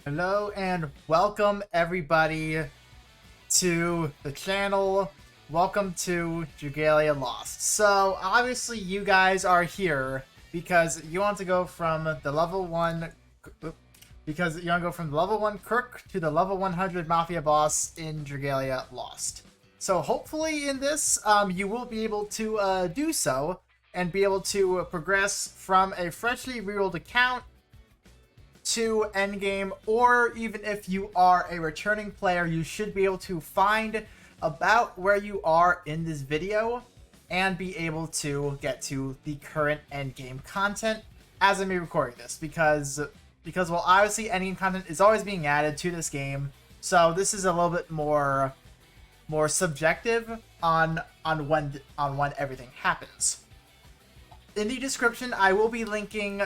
Hello and welcome everybody to the channel. Welcome to Dragalia Lost. So obviously you guys are here because you want to go from the level 1 Crook to the level 100 Mafia Boss in Dragalia Lost. So hopefully in this you will be able to do so and be able to progress from a freshly rerolled account to endgame, or even if you are a returning player, you should be able to find about where you are in this video and be able to get to the current endgame content as I'm recording this, because well, obviously endgame content is always being added to this game, so this is a little bit more subjective on when everything happens. In the description, I will be linking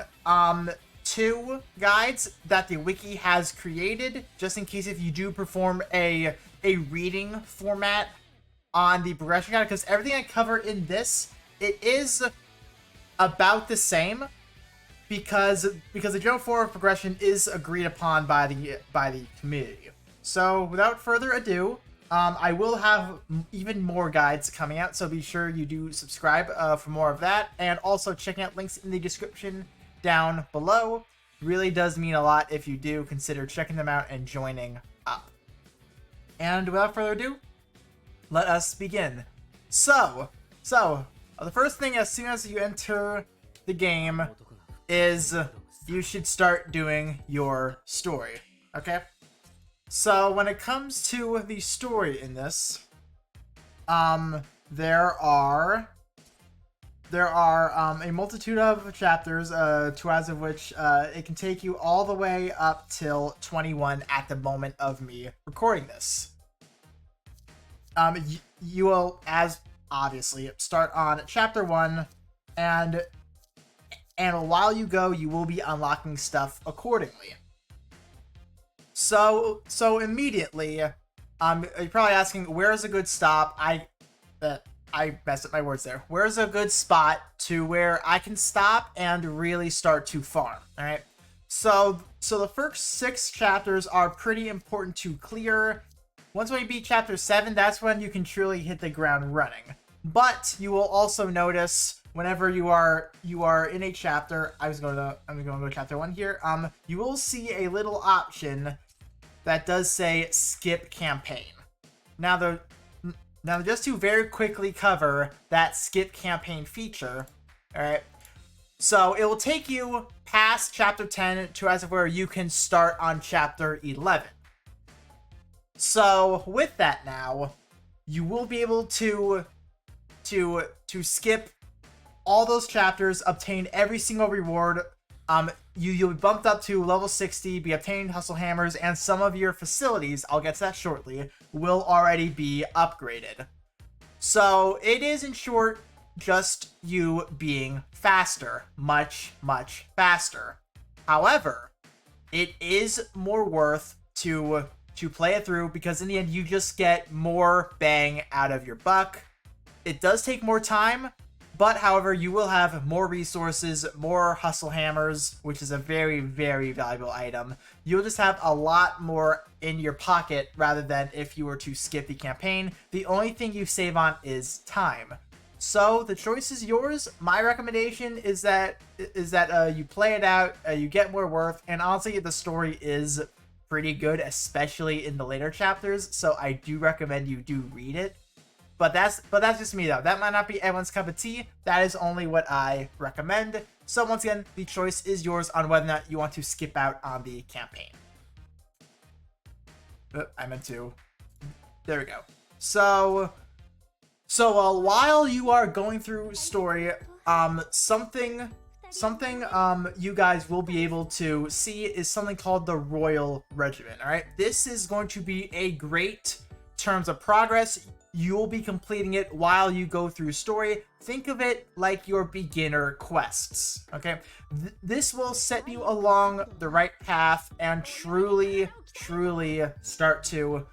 two guides that the wiki has created, just in case if you do perform a reading format on the progression guide, because everything I cover in this, it is about the same, because the general form of progression is agreed upon by the community. So without further ado, I will have even more guides coming out, so be sure you do subscribe for more of that, and also checking out links in the description down below. Really does mean a lot if you do consider checking them out and joining up. And without further ado, let us begin. So the first thing as soon as you enter the game is you should start doing your story, okay? So when it comes to the story in this, there are a multitude of chapters, two out of which it can take you all the way up till 21 at the moment of me recording this. You will, as obviously, start on chapter 1, and while you go, you will be unlocking stuff accordingly. So immediately, you're probably asking, where's a good stop? I messed up my words there. Where's a good spot to where I can stop and really start to farm? All right. So the first 6 chapters are pretty important to clear. Once we beat chapter 7, that's when you can truly hit the ground running. But you will also notice whenever you are in a chapter, I'm going to go to chapter 1 here. You will see a little option that does say skip campaign. Now just to very quickly cover that skip campaign feature, alright, so it will take you past chapter 10 to as of where you can start on chapter 11. So with that now, you will be able to skip all those chapters, obtain every single reward. You'll be bumped up to level 60, be obtaining hustle hammers, and some of your facilities, I'll get to that shortly, will already be upgraded. So it is, in short, just you being faster. Much faster. However, it is more worth to play it through, because in the end, you just get more bang out of your buck. It does take more time, but however, you will have more resources, more hustle hammers, which is a very valuable item. You'll just have a lot more in your pocket rather than if you were to skip the campaign. The only thing you save on is time. So the choice is yours. My recommendation is that you play it out, you get more worth, and honestly, the story is pretty good, especially in the later chapters. So I do recommend you do read it. But that's just me, though. That might not be everyone's cup of tea. That is only what I recommend. So once again, the choice is yours on whether or not you want to skip out on the campaign. I meant to. There we go. So while you are going through story, something you guys will be able to see is something called the Royal Regiment. All right, this is going to be a great terms of progress. You'll be completing it while you go through story. Think of it like your beginner quests, okay? This will set you along the right path and truly start to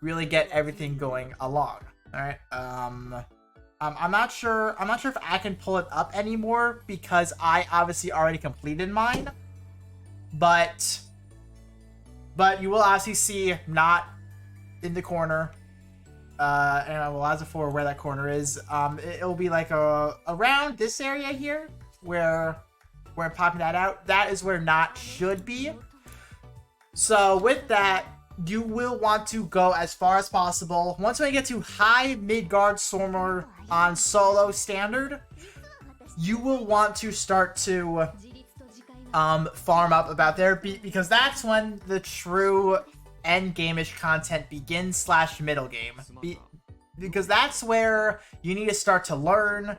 really get everything going along, all right? I'm not sure if I can pull it up anymore because I obviously already completed mine, but But you will obviously see not in the corner. And I will answer for where that corner is. It'll be like around this area here where I'm popping that out. That is where not should be. So with that, you will want to go as far as possible. Once we get to high Midgard Stormer on solo standard, you will want to start to farm up about there, because that's when the true end game-ish content begins / middle game. Because that's where you need to start to learn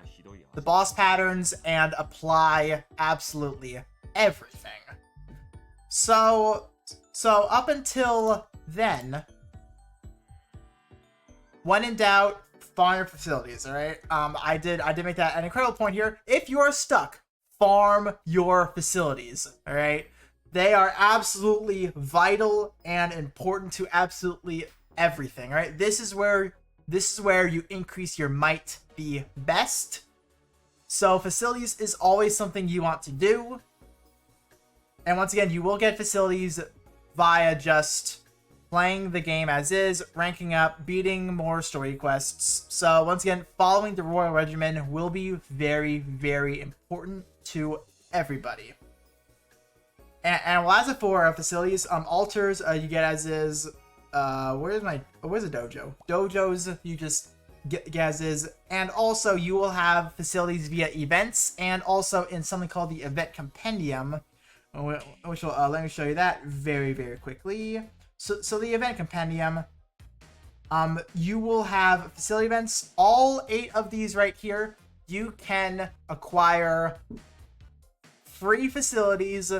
the boss patterns and apply absolutely everything. So up until then, when in doubt, farm your facilities, alright? I did make that an incredible point here. If you're stuck, farm your facilities, alright? They are absolutely vital and important to absolutely everything, right? This is where you increase your might the best. So facilities is always something you want to do. And once again, you will get facilities via just playing the game as is, ranking up, beating more story quests. So once again, following the royal regimen will be very, very important to everybody. And as for facilities, altars you get as is. Where's a dojo? Dojos you just get as is, and also you will have facilities via events, and also in something called the event compendium, which will let me show you that very, very quickly. So the event compendium, you will have facility events. All 8 of these right here, you can acquire free facilities,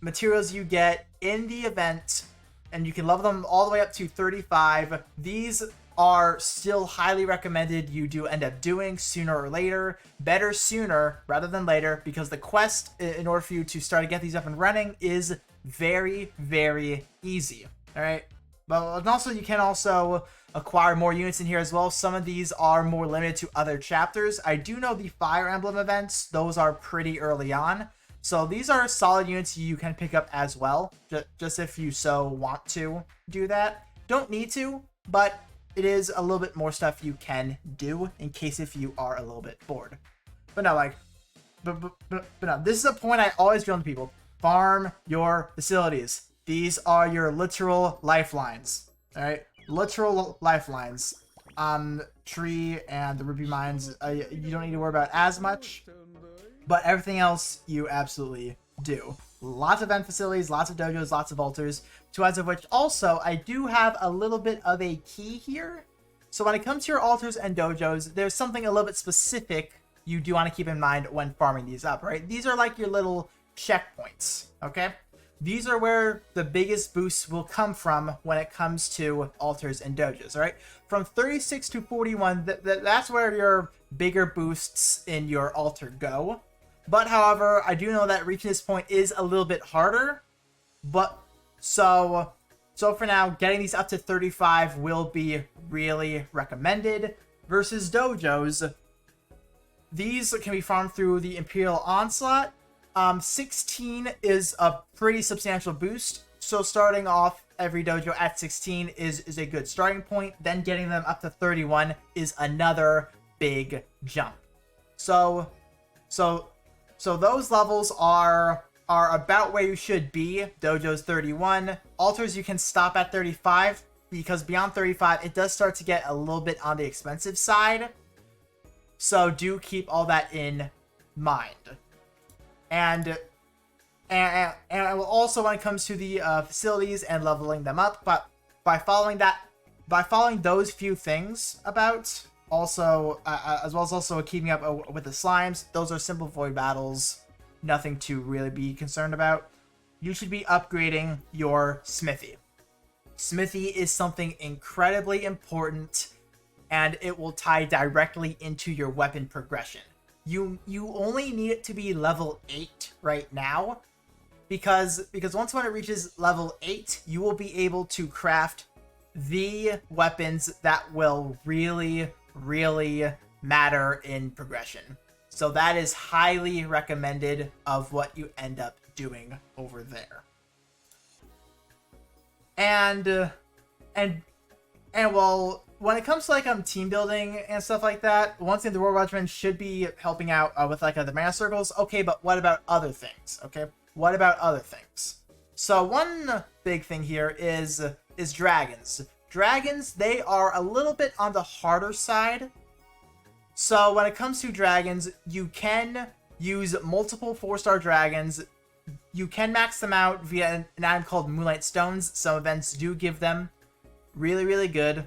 materials you get in the event, and you can level them all the way up to 35. These are still highly recommended you do end up doing sooner or later. Better sooner rather than later, because the quest in order for you to start to get these up and running is very, very easy. All right, but also you can also acquire more units in here as well. Some of these are more limited to other chapters. I do know the Fire Emblem events, those are pretty early on. So these are solid units you can pick up as well, just if you so want to do that. Don't need to, but it is a little bit more stuff you can do in case if you are a little bit bored. But no, like, but no, this is a point I always drill to people. Farm your facilities. These are your literal lifelines, all right? Literal lifelines. Tree and the ruby mines, you don't need to worry about as much. But everything else, you absolutely do. Lots of event facilities, lots of dojos, lots of altars. To add to which, also, I do have a little bit of a key here. So when it comes to your altars and dojos, there's something a little bit specific you do want to keep in mind when farming these up, right? These are like your little checkpoints, okay? These are where the biggest boosts will come from when it comes to altars and dojos, all right? From 36 to 41, that's where your bigger boosts in your altar go. But however, I do know that reaching this point is a little bit harder. But so for now, getting these up to 35 will be really recommended. Versus dojos, these can be farmed through the Imperial Onslaught. 16 is a pretty substantial boost. So starting off every dojo at 16 is a good starting point. Then getting them up to 31 is another big jump. So those levels are about where you should be. Dojo's 31. Altars you can stop at 35, because beyond 35 it does start to get a little bit on the expensive side. So do keep all that in mind. And also when it comes to the facilities and leveling them up, but by following those few things about, also as well as also keeping up with the slimes, those are simple void battles, nothing to really be concerned about. You should be upgrading your smithy. Smithy is something incredibly important, and it will tie directly into your weapon progression. You only need it to be level 8 right now, because once when it reaches level 8, you will be able to craft the weapons that will really matter in progression. So that is highly recommended of what you end up doing over there. and and well, when it comes to like team building and stuff like that, one thing the Royal Regiment should be helping out with like the mana circles. Okay, but what about other things? Okay, what about other things? So one big thing here is dragons. Dragons, they are a little bit on the harder side. So when it comes to dragons, you can use multiple 4-star dragons. You can max them out via an item called Moonlight Stones. Some events do give them. Really, really good.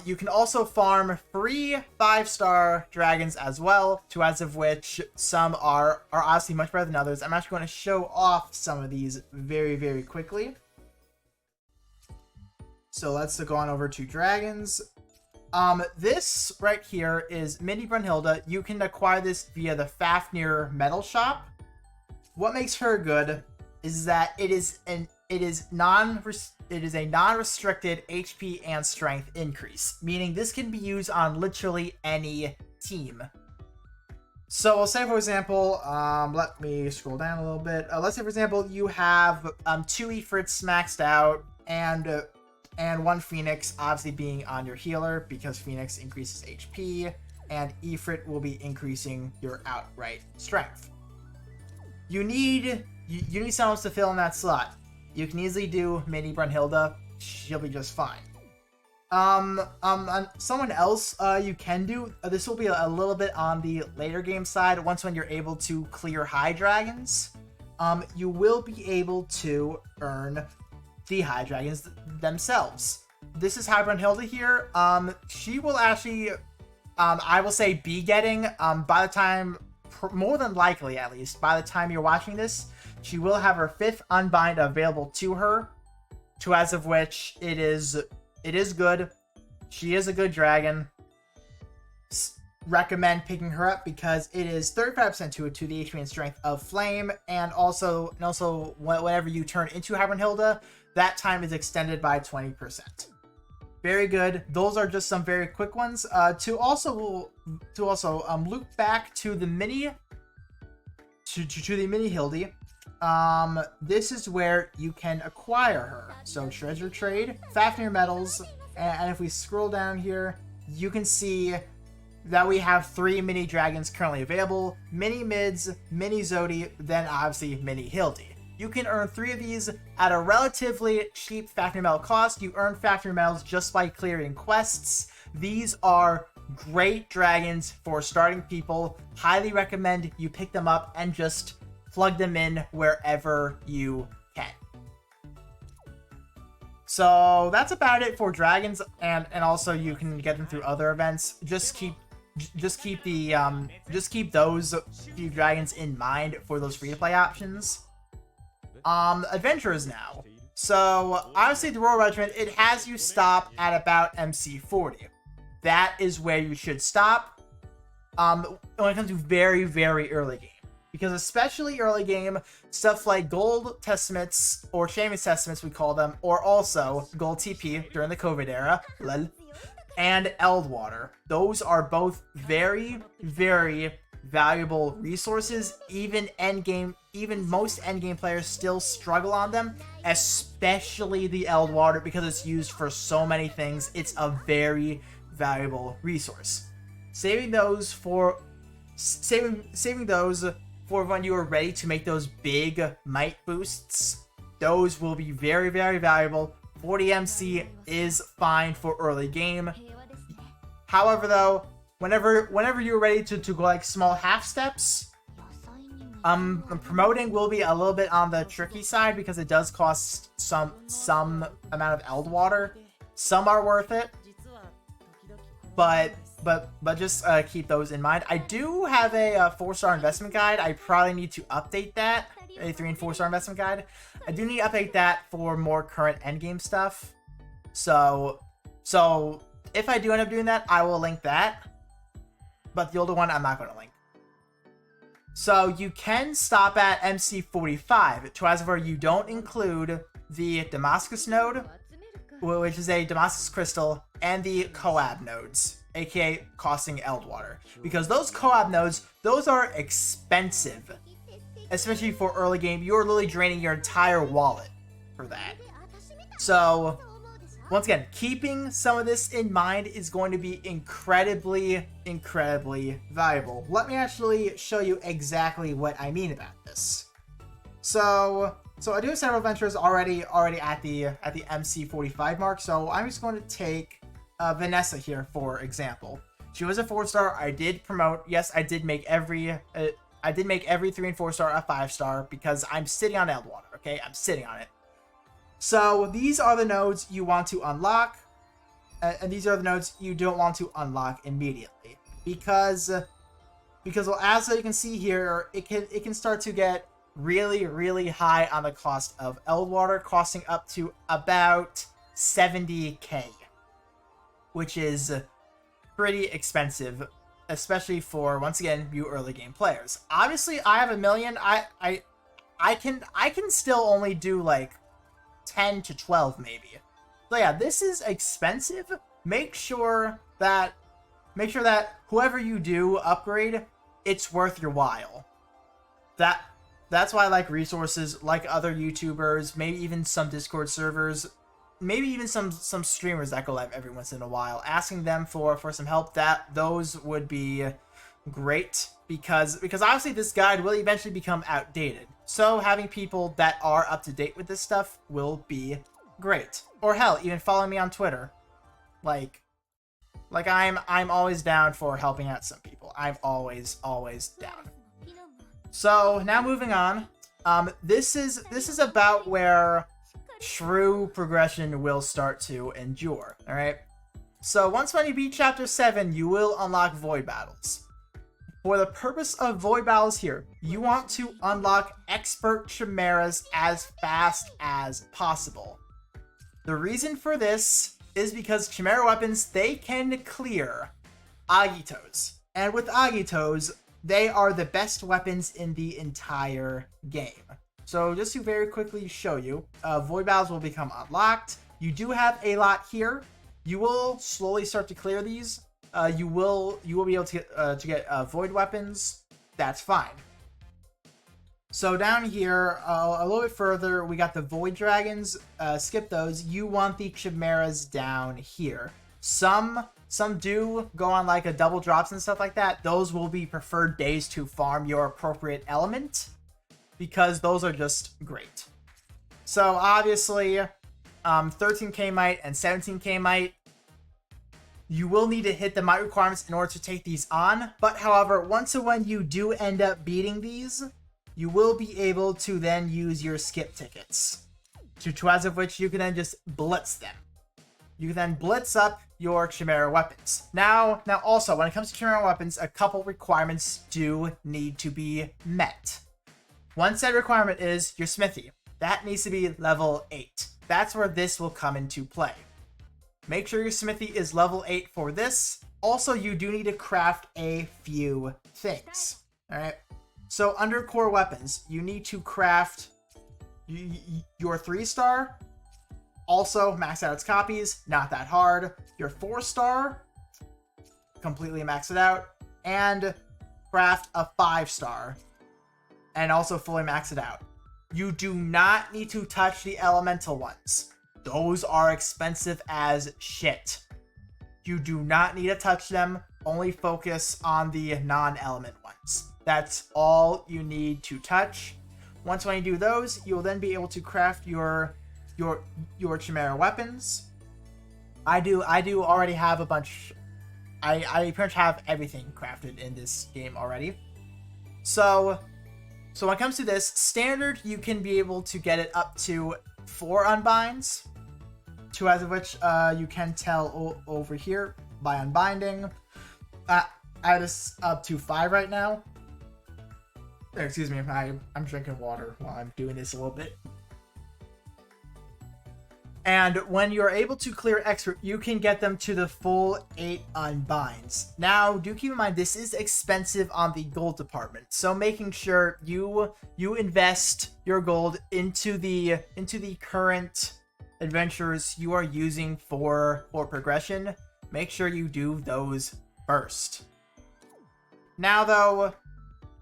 You can also farm free 5-star dragons as well, two out of which some are obviously much better than others. I'm actually going to show off some of these very, very quickly. So let's go on over to dragons. This right here is Mini Brunhilde. You can acquire this via the Fafnir Metal Shop. What makes her good is that it is a non-restricted HP and strength increase, meaning this can be used on literally any team. So we'll say, for example, let me scroll down a little bit. Let's say, for example, you have 2 Ifrits maxed out and 1 Phoenix, obviously being on your healer because Phoenix increases HP, and Ifrit will be increasing your outright strength. You need someone to fill in that slot. You can easily do Mini Brunhilde. She'll be just fine. Someone else you can do, this will be a little bit on the later game side. Once when you're able to clear high dragons, you will be able to earn the high dragons themselves. This is High Brunhilde here. She will actually, I will say, be getting, by the time, more than likely at least, by the time you're watching this, she will have her 5th Unbind available to her, two as of which it is good. She is a good dragon. Recommend picking her up because it is 35% to the HP and strength of Flame, and also whenever you turn into High Brunhilde, that time is extended by 20%. Very good. Those are just some very quick ones. To also loop back to the mini Hildy. This is where you can acquire her. So treasure trade, Fafnir metals, and if we scroll down here, you can see that we have 3 mini dragons currently available: mini mids, mini Zodi, then obviously mini Hildy. You can earn 3 of these at a relatively cheap Fafnir metal cost. You earn Fafnir metals just by clearing quests. These are great dragons for starting people. Highly recommend you pick them up and just plug them in wherever you can. So that's about it for dragons, and also you can get them through other events. Just keep those few dragons in mind for those free-to-play options. Adventurers now. So obviously the Royal Regiment, it has you stop at about MC 40. That is where you should stop when it comes to very, very early game. Because especially early game, stuff like Gold Testaments, or Shaman's Testaments we call them, or also Gold TP during the COVID era, and Eldwater. Those are both very, very valuable resources. Even most endgame players still struggle on them, especially the Eldwater, because it's used for so many things. It's a very valuable resource. Saving those for when you are ready to make those big might boosts. Those will be very, very valuable. 40 MC is fine for early game. However, though, whenever you're ready to go like small half steps, promoting will be a little bit on the tricky side because it does cost some amount of Eldwater. Some are worth it, but just keep those in mind. I do have a 4-star investment guide. I probably need to update that. A 3 and 4-star investment guide. I do need to update that for more current endgame stuff. So if I do end up doing that, I will link that. But the older one, I'm not going to link. So you can stop at MC 45, to as where you don't include the Damascus node, which is a Damascus crystal, and the Coab nodes, aka costing Eldwater. Because those Coab nodes, those are expensive. Especially for early game, you're literally draining your entire wallet for that. So once again, keeping some of this in mind is going to be incredibly valuable. Let me actually show you exactly what I mean about this. So I do have several adventures already at the MC45 mark. So I'm just going to take Vanessa here, for example. She was a 4-star. I did promote. Yes, I did make every 3 and 4-star a 5-star because I'm sitting on Eldwater. Okay, I'm sitting on it. So these are the nodes you want to unlock, and these are the nodes you don't want to unlock immediately because well, as you can see here, it can start to get really high on the cost of Eldwater, costing up to about 70k, which is pretty expensive, especially for, once again, you early game players. Obviously, I have 1 million. I can still only do like 10 to 12 maybe. So yeah, this is expensive. Make sure that whoever you do upgrade, it's worth your while. That's why I like resources like other YouTubers, maybe even some Discord servers, maybe even some streamers that go live every once in a while, asking them for some help. Those would be great because obviously this guide will eventually become outdated. So having people that are up to date with this stuff will be great. Or hell, even follow me on Twitter. Like I'm always down for helping out some people. I'm always down. So now moving on. This is about where true progression will start to endure. All right. So when you beat chapter 7, you will unlock void battles. For the purpose of void battles here, you want to unlock expert chimeras as fast as possible. The reason for this is because chimera weapons, they can clear Agitos. And with Agitos, they are the best weapons in the entire game. So just to very quickly show you, void battles will become unlocked. You do have a lot here. You will slowly start to clear these. You will be able to get void weapons. That's fine. So down here, a little bit further, we got the void dragons. Skip those. You want the chimeras down here. Some do go on like a double drops and stuff like that. Those will be preferred days to farm your appropriate element because those are just great. So obviously, 13k might and 17k might. You will need to hit the might requirements in order to take these on. But however, once and when you do end up beating these, you will be able to then use your skip tickets. To as of which you can then just blitz them. You can then blitz up your chimera weapons. Now also, when it comes to chimera weapons, a couple requirements do need to be met. One said requirement is your smithy. That needs to be level 8. That's where this will come into play. Make sure your smithy is level 8 for this. Also, you do need to craft a few things. Alright? So under core weapons, you need to craft your 3-star. Also, max out its copies. Not that hard. Your 4-star. Completely max it out. And craft a 5-star. And also fully max it out. You do not need to touch the elemental ones. Those are expensive as shit. You do not need to touch them. Only focus on the non-element ones. That's all you need to touch. Once when you do those, you'll then be able to craft your chimera weapons. I do already have a bunch. I pretty much have everything crafted in this game already. So when it comes to this standard, you can be able to get it up to 4 unbinds, 2 as of which you can tell over here by unbinding. I have this up to 5 right now. Excuse me, I'm drinking water while I'm doing this a little bit. And when you're able to clear expert, you can get them to the full 8 unbinds. Now, do keep in mind, this is expensive on the gold department. So making sure you invest your gold into the current adventures you are using for progression. Make sure you do those first. Now, though,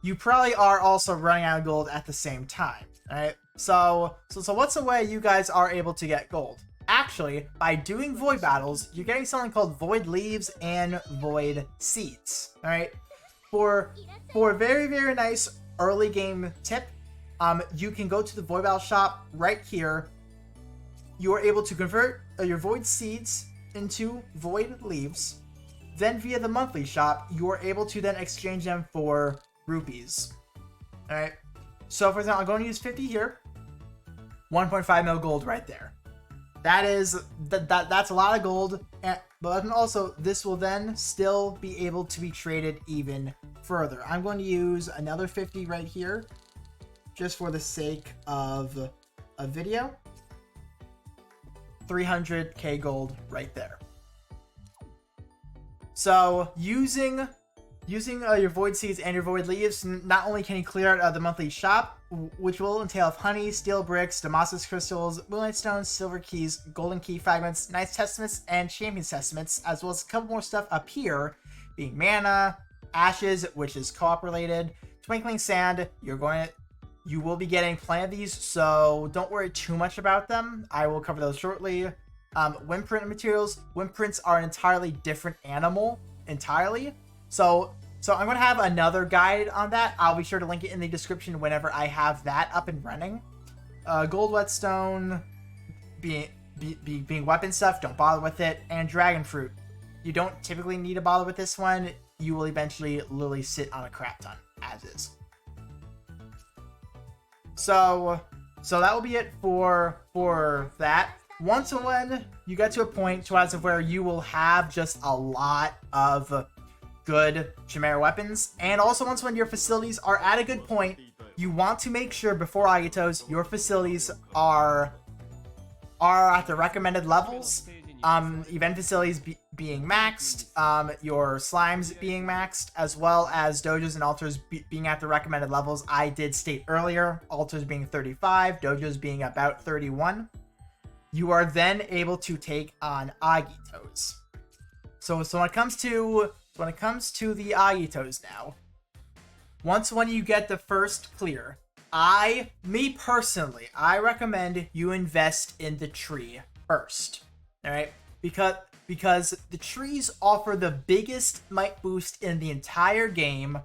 you probably are also running out of gold at the same time, alright? So what's the way you guys are able to get gold? Actually, by doing void battles, you're getting something called void leaves and void seeds. All right, for a very, very nice early game tip, you can go to the void battle shop right here. You are able to convert your void seeds into void leaves. Then via the monthly shop, you are able to then exchange them for rupees. All right. So for example, I'm going to use 50 here. 1.5 mil gold right there. That's a lot of gold. But also, this will then still be able to be traded even further. I'm going to use another 50 right here, just for the sake of a video. 300k gold right there. So using your void seeds and your void leaves, not only can you clear out the monthly shop, which will entail honey, steel bricks, Damascus crystals, moonlight stones, silver keys, golden key fragments, knights testaments, and champions testaments, as well as a couple more stuff up here, being mana, ashes, which is co-op related, twinkling sand. You will be getting plenty of these, so don't worry too much about them. I will cover those shortly. Wimprint materials. Wimprints are an entirely different animal, entirely. So I'm going to have another guide on that. I'll be sure to link it in the description whenever I have that up and running. Gold whetstone being weapon stuff, don't bother with it. And dragon fruit. You don't typically need to bother with this one. You will eventually literally sit on a crap ton, as is. So that will be it for that. Once and when you get to a point to as of where you will have just a lot of good Chimera weapons, and also once when your facilities are at a good point, you want to make sure before Agitos your facilities are at the recommended levels. Event facilities being maxed, your slimes being maxed, as well as dojos and altars being at the recommended levels. I did state earlier, altars being 35, dojos being about 31. You are then able to take on Agitos. So when it comes to the Agitos now, when you get the first clear, me personally, I recommend you invest in the tree first. All right, because the trees offer the biggest might boost in the entire game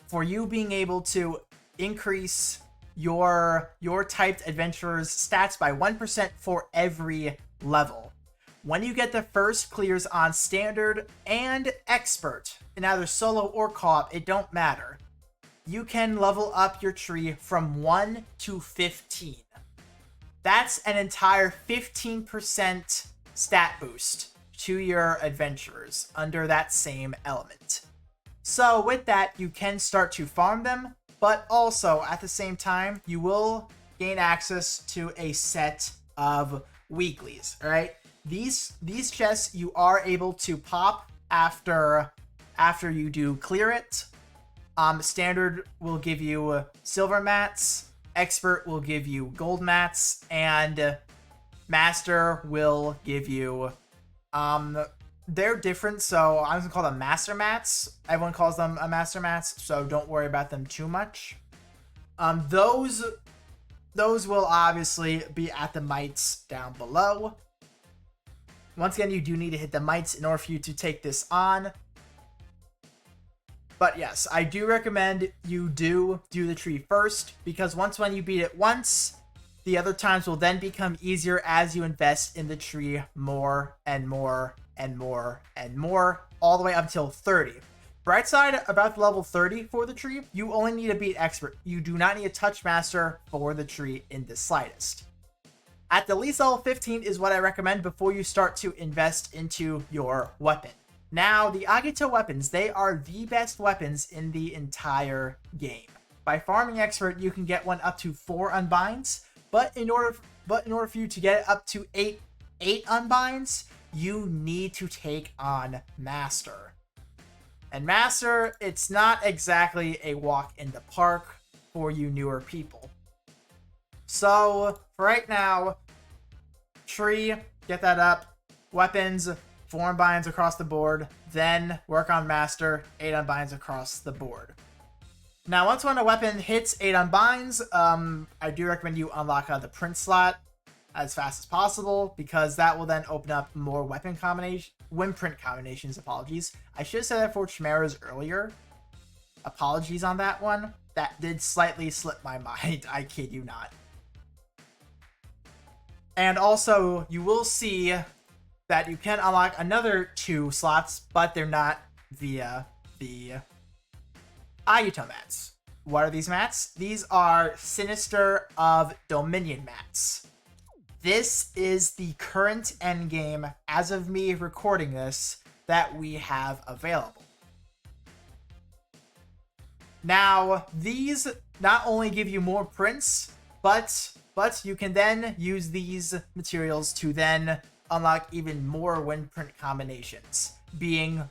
for you being able to increase your typed adventurer's stats by 1% for every level. When you get the first clears on standard and expert, in either solo or co-op, it don't matter. You can level up your tree from 1 to 15. That's an entire 15% stat boost to your adventurers under that same element. So with that, you can start to farm them, but also at the same time, you will gain access to a set of weeklies. All right, these chests you are able to pop after you do clear it. Standard will give you silver mats, expert will give you gold mats, and master will give you they're different, so I'm gonna call them master mats. Everyone calls them a master mats, so don't worry about them too much. Those will obviously be at the mites down below. Once again, you do need to hit the mites in order for you to take this on. But yes, I do recommend you do the tree first, because when you beat it once, the other times will then become easier as you invest in the tree more and more and more and more, all the way up until 30. Bright side about level 30 for the tree, you only need to beat expert. You do not need a touch master for the tree in the slightest. At the least level 15 is what I recommend before you start to invest into your weapon. Now, the Agito weapons, they are the best weapons in the entire game. By farming expert, you can get one up to 4 unbinds, but in order for you to get it up to 8 unbinds, you need to take on master. And master, it's not exactly a walk in the park for you newer people. So, for right now, tree, get that up. Weapons, 4 unbinds across the board. Then work on master, 8 unbinds across the board. Now, once when a weapon hits 8 unbinds, I do recommend you unlock the print slot. as fast as possible, because that will then open up more wimprint combinations. Apologies. I should have said that for Chimeras earlier. Apologies on that one. That did slightly slip my mind. I kid you not. And also, you will see that you can unlock another 2 slots, but they're not via the Ayuto mats. What are these mats? These are Sinister of Dominion mats. This is the current endgame, as of me recording this, that we have available. Now, these not only give you more prints, but you can then use these materials to then unlock even more wimprint combinations, being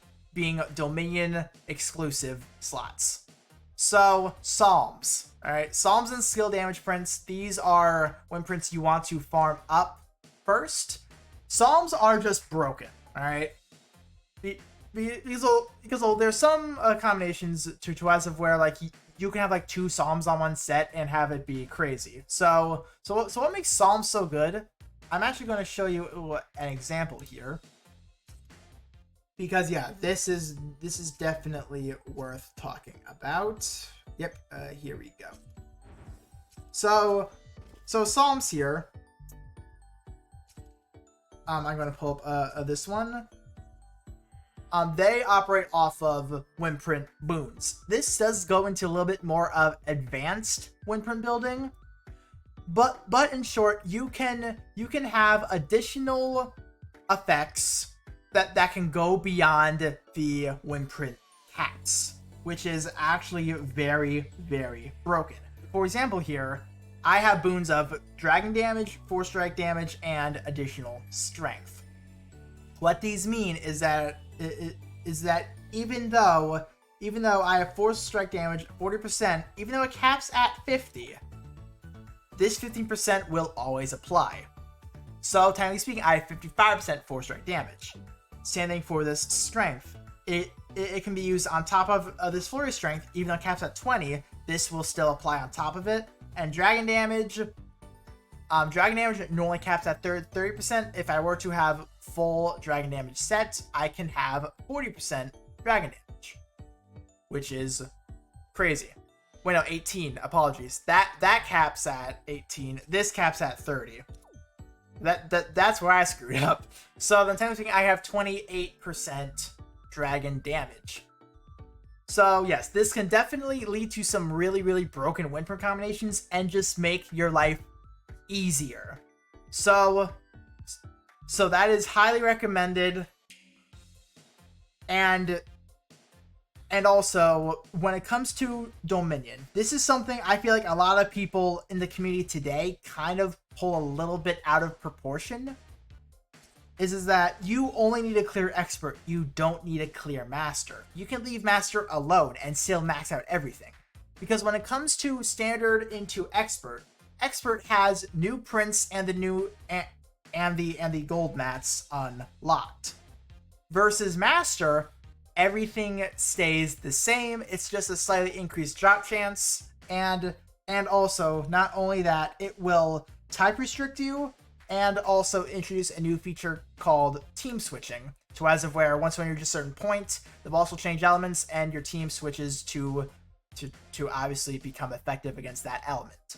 Dominion exclusive slots. So, Psalms. Alright, Psalms and skill damage prints. These are wimprint you want to farm up first. Psalms are just broken. Alright? Because there's some combinations to as of where like you can have like 2 Psalms on one set and have it be crazy. So what makes Psalms so good? I'm actually going to show you an example here. Because yeah, this is definitely worth talking about. Yep, here we go. So Psalms here. I'm gonna pull up this one. They operate off of wimprint boons. This does go into a little bit more of advanced wimprint building, but in short, you can have additional effects that can go beyond the wimprint caps, which is actually very, very broken. For example here, I have boons of dragon damage, 4 strike damage, and additional strength. What these mean is that even though I have 4 strike damage, 40%, even though it caps at 50, this 15% will always apply. So technically speaking, I have 55% 4 strike damage. Same thing for this strength. It can be used on top of this flurry strength, even though it caps at 20. This will still apply on top of it. And dragon damage normally caps at 30%. If I were to have full dragon damage set, I can have 40% dragon damage, which is crazy. Wait, no, 18. Apologies. That caps at 18. This caps at 30. That's where I screwed up. So then technically speaking, I have 28% dragon damage. So yes, this can definitely lead to some really, really broken wimprint combinations and just make your life easier. So that is highly recommended. And also, when it comes to Dominion, this is something I feel like a lot of people in the community today kind of pull a little bit out of proportion. Is that you only need a clear expert, you don't need a clear master. You can leave master alone and still max out everything. Because when it comes to standard into expert has new prints and the new and the gold mats unlocked. Versus master, everything stays the same. It's just a slightly increased drop chance, and also not only that, it will type restrict you, and also introduce a new feature called team switching. To as of where once when you reach a certain point, the boss will change elements, and your team switches to obviously become effective against that element.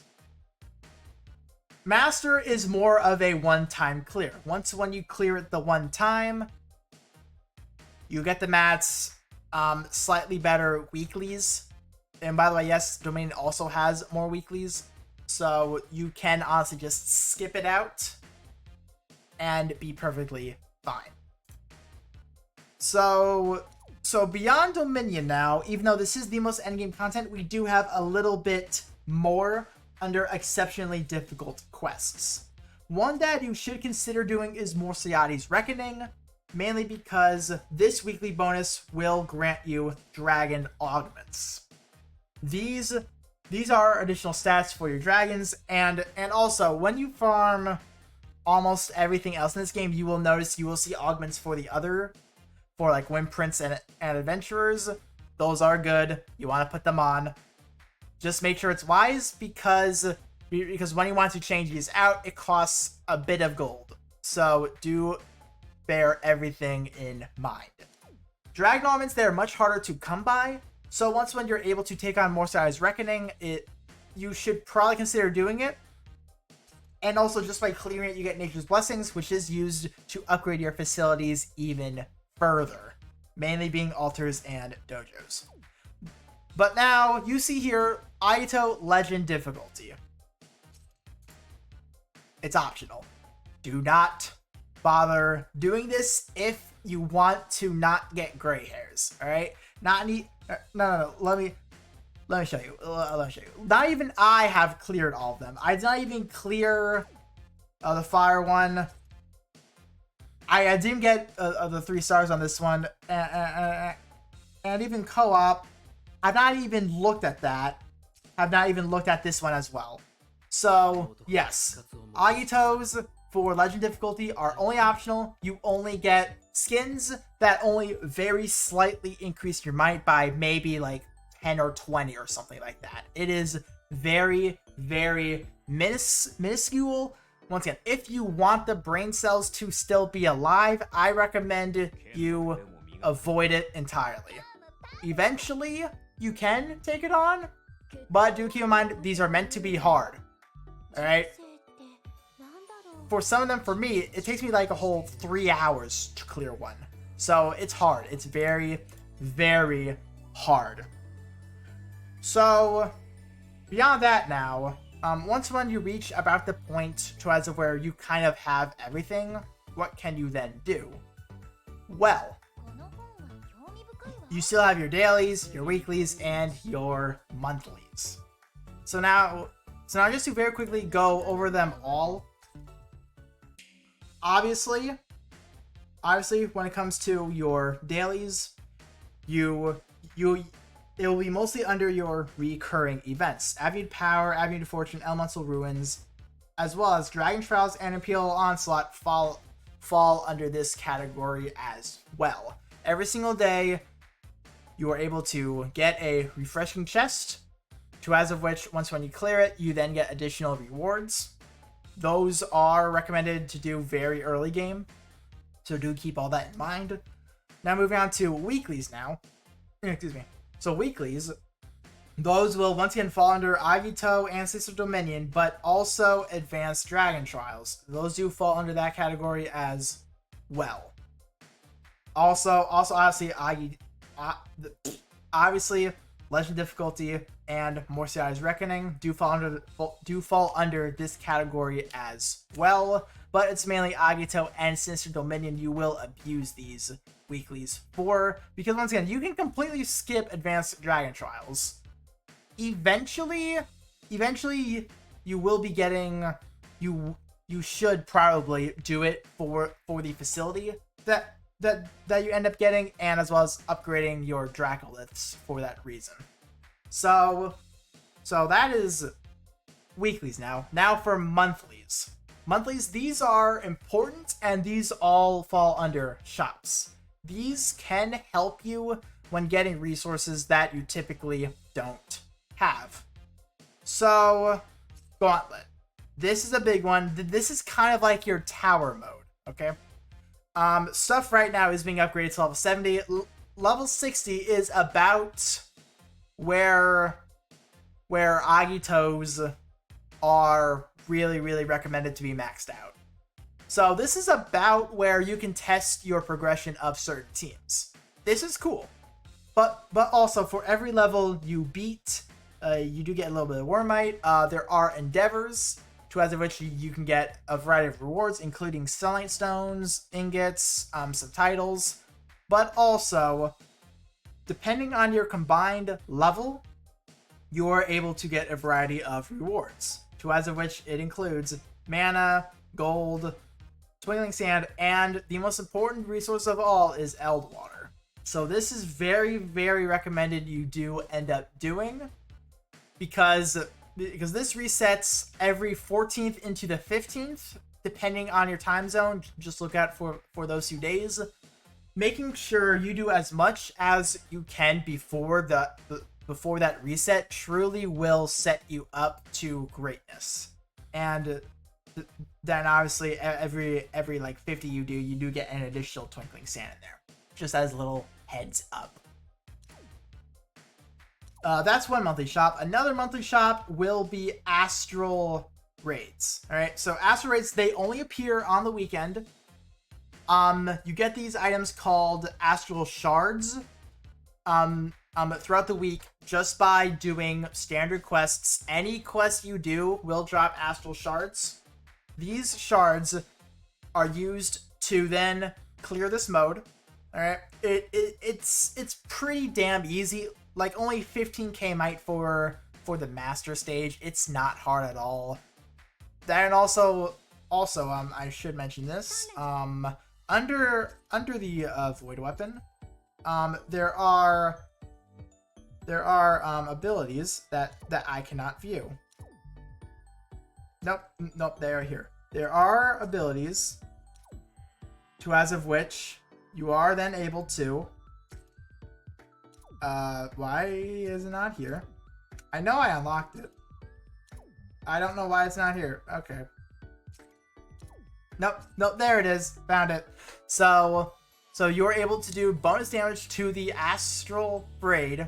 Master is more of a one-time clear. When you clear it the one time, you get the mats, slightly better weeklies. And by the way, yes, Dominion also has more weeklies, so you can honestly just skip it out and be perfectly fine. So beyond Dominion now, even though this is the most endgame content, we do have a little bit more under exceptionally difficult quests. One that you should consider doing is Morsiati's Reckoning, mainly because this weekly bonus will grant you dragon augments. These are additional stats for your dragons, and also when you farm almost everything else in this game, you will notice you will see augments for like wimprints and adventurers. Those are good. You want to put them on. Just make sure it's wise, because because when you want to change these out, it costs a bit of gold. So do bear everything in mind. Drag elements, they're much harder to come by. So once when you're able to take on Morsia's Reckoning, you should probably consider doing it. And also just by clearing it, you get Nature's Blessings, which is used to upgrade your facilities even further, mainly being altars and dojos. But now you see here Aito Legend difficulty. It's optional. Do not bother doing this if you want to not get gray hairs. All right, no. Let me show you. Not even I have cleared all of them. I did not even clear the fire one. I didn't get the 3 stars on this one, and even co-op. I've not even looked at that. I've not even looked at this one as well. So yes, Agitos for Legend difficulty are only optional. You only get skins that only very slightly increase your might by maybe like 10 or 20 or something like that. It is very, very minuscule. Once again, if you want the brain cells to still be alive, I recommend you avoid it entirely. Eventually, you can take it on, but do keep in mind, these are meant to be hard. Alright? For some of them, for me, it takes me like a whole 3 hours to clear one. So it's hard. It's very, very hard. So, beyond that now, once when you reach about the point to as of where you kind of have everything, what can you then do? Well, you still have your dailies, your weeklies, and your monthlies. So now just to very quickly go over them all. Obviously, when it comes to your dailies, it will be mostly under your recurring events. Avenue Power, Avenue Fortune, Elemental Ruins, as well as Dragon Trials and Imperial Onslaught fall under this category as well. Every single day, you are able to get a refreshing chest, to as of which, once when you clear it, you then get additional rewards. Those are recommended to do very early game, so do keep all that in mind. Now moving on to weeklies now. Excuse me. So weeklies, those will once again fall under Agito, Ancestor Dominion, but also Advanced Dragon Trials. Those do fall under that category as well. Also obviously, Legend difficulty and Morsia's Reckoning do fall under this category as well. But it's mainly Agito and Sinister Dominion you will abuse these weeklies for, because once again, you can completely skip Advanced Dragon Trials. Eventually you will be getting, you should probably do it for the facility that you end up getting, and as well as upgrading your Dracoliths for that reason. So that is weeklies now. Now for monthlies. Monthlies, these are important, and these all fall under shops. These can help you when getting resources that you typically don't have. So, Gauntlet. This is a big one. This is kind of like your tower mode, okay? Stuff right now is being upgraded to level 70. Level 60 is about where Agitos are really recommended to be maxed out. So this is about where you can test your progression of certain teams. This is cool. But also, for every level you beat, you do get a little bit of Wormite. There are endeavors, to as of which you can get a variety of rewards, including Sunlight Stones, ingots, some titles. But also, depending on your combined level, you are able to get a variety of rewards, to as of which it includes mana, gold, twinkling sand, and the most important resource of all is Eld Water. So this is very recommended you do end up doing, because this resets every 14th into the 15th, depending on your time zone. Just look out for those 2 days. Making sure you do as much as you can before that reset truly will set you up to greatness. And then obviously every like 50 you do get an additional twinkling sand in there, just as a little heads up. That's one monthly shop. Another monthly shop will be Astral Raids. All right, so Astral Raids, they only appear on the weekend. You get these items called Astral Shards throughout the week just by doing standard quests. Any quest you do will drop Astral Shards. These shards are used to then clear this mode. All right, it's pretty damn easy. Like only 15k might for the master stage. It's not hard at all. Then also I should mention this. Under the void weapon, there are abilities that I cannot view. Nope, they are here. There are abilities to as of which you are then able to. Why is it not here? I know I unlocked it. I don't know why it's not here. Okay. Nope, there it is. Found it. So you're able to do bonus damage to the Astral Braid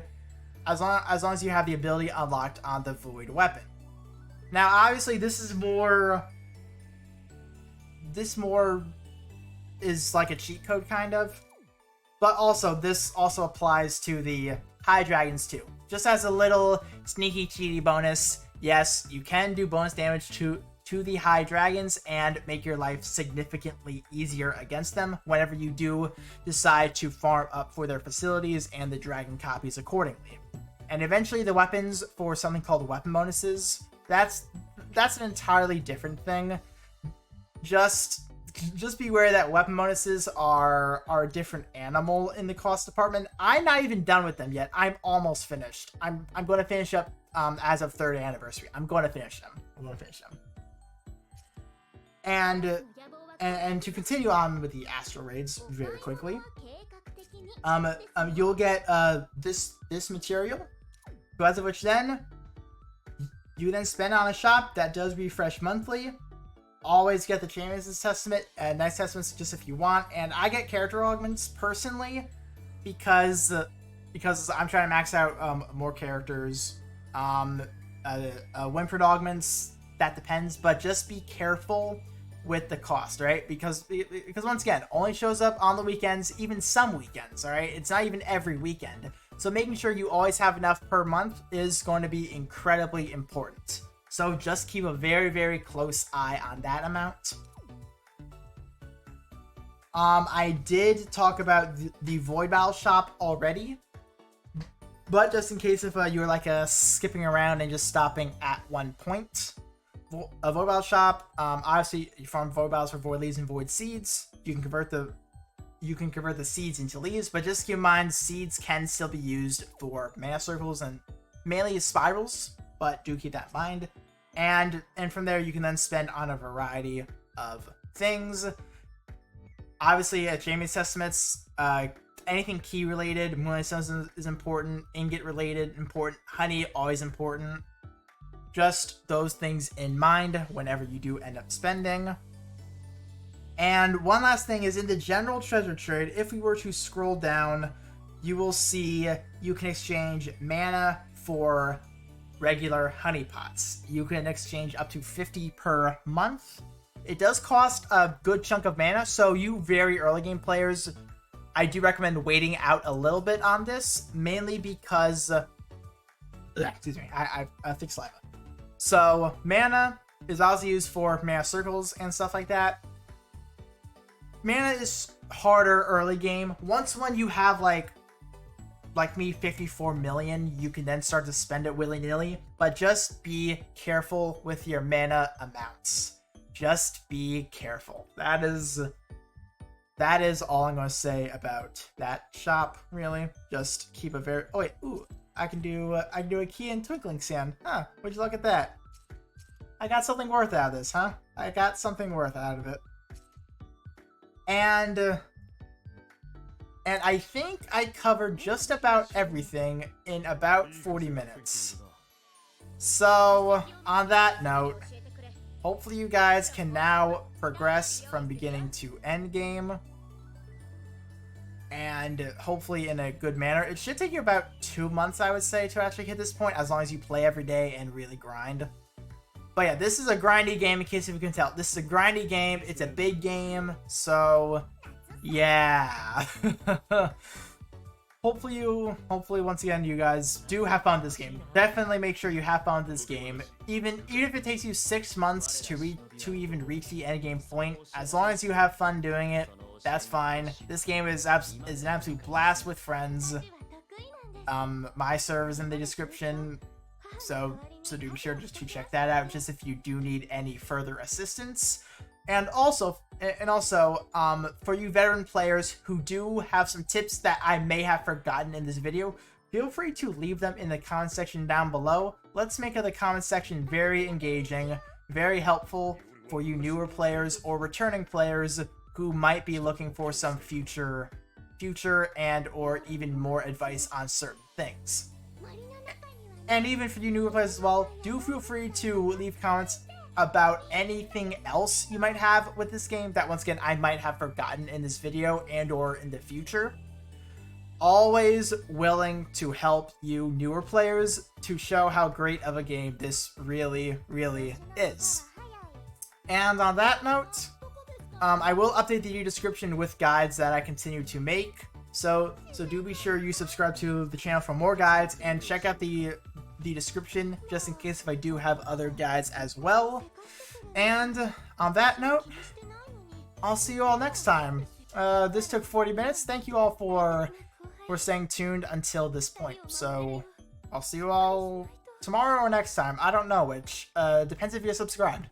as long as you have the ability unlocked on the void weapon. Now, obviously, this more is like a cheat code kind of, but also this also applies to the high dragons too. Just as a little sneaky cheaty bonus, yes, you can do bonus damage to the high dragons and make your life significantly easier against them whenever you do decide to farm up for their facilities and the dragon copies accordingly. And eventually the weapons for something called weapon bonuses, that's an entirely different thing. Just beware that weapon bonuses are a different animal in the cost department. I'm not even done with them yet. I'm almost finished. I'm going to finish up as of 3rd anniversary. I'm going to finish them. And to continue on with the Astral Raids very quickly, you'll get this material, as of which then you then spend on a shop that does refresh monthly. Always get the Chimeras Testament, nice testaments just if you want, and I get character augments personally because I'm trying to max out more characters. Winfred augments, that depends, but just be careful with the cost, right? Because once again, only shows up on the weekends, even some weekends, all right? It's not even every weekend. So making sure you always have enough per month is going to be incredibly important. So just keep a very, very close eye on that amount. I did talk about the Void Battle shop already, but just in case if you were like skipping around and just stopping at one point, a Void Battle shop, obviously you farm Void Battles for Void Leaves and Void Seeds. You can convert the seeds into leaves, but just keep in mind seeds can still be used for mana circles and mainly spirals, but do keep that in mind. And from there you can then spend on a variety of things. Obviously, Jamie's Testaments, anything key related, Moonlight Stones is important, ingot related, important, honey, always important. Just those things in mind whenever you do end up spending. And one last thing is in the general treasure trade, if we were to scroll down, you will see you can exchange mana for regular honey pots. You can exchange up to 50 per month. It does cost a good chunk of mana, so you very early game players, I do recommend waiting out a little bit on this, mainly because excuse me, I think saliva. So mana is also used for mana circles and stuff like that. Mana is harder early game. Once when you have like me 54 million, you can then start to spend it willy-nilly, but just be careful with your mana amounts. Just be careful. That is all I'm going to say about that shop, really. Just keep a very... Oh, wait. Ooh. I can do a key and twinkling sand. Huh. Would you look at that? I got something worth out of this, huh? I got something worth out of it. And I think I covered just about everything in about 40 minutes. So, on that note, hopefully you guys can now progress from beginning to end game. And hopefully in a good manner. It should take you about 2 months, I would say, to actually hit this point, as long as you play every day and really grind. But yeah, this is a grindy game, in case you can tell. This is a grindy game. It's a big game, so yeah. Hopefully once again you guys do have fun with this game. Definitely make sure you have fun with this game. Even if it takes you 6 months to even reach the end game point, as long as you have fun doing it, that's fine. This game is an absolute blast with friends. My server is in the description, so do be sure just to check that out, just if you do need any further assistance. And also, for you veteran players who do have some tips that I may have forgotten in this video, feel free to leave them in the comment section down below. Let's make the comment section very engaging, very helpful for you newer players or returning players who might be looking for some future and or even more advice on certain things. And even for you newer players as well, do feel free to leave comments about anything else you might have with this game that, once again, I might have forgotten in this video and or in the future. Always willing to help you newer players to show how great of a game this really, really is. And on that note, I will update the description with guides that I continue to make. So do be sure you subscribe to the channel for more guides, and check out the description just in case if I do have other guides as well. And on that note, I'll see you all next time. This took 40 minutes. Thank you all for staying tuned until this point. So I'll see you all tomorrow or next time. I don't know which. Depends if you're subscribed.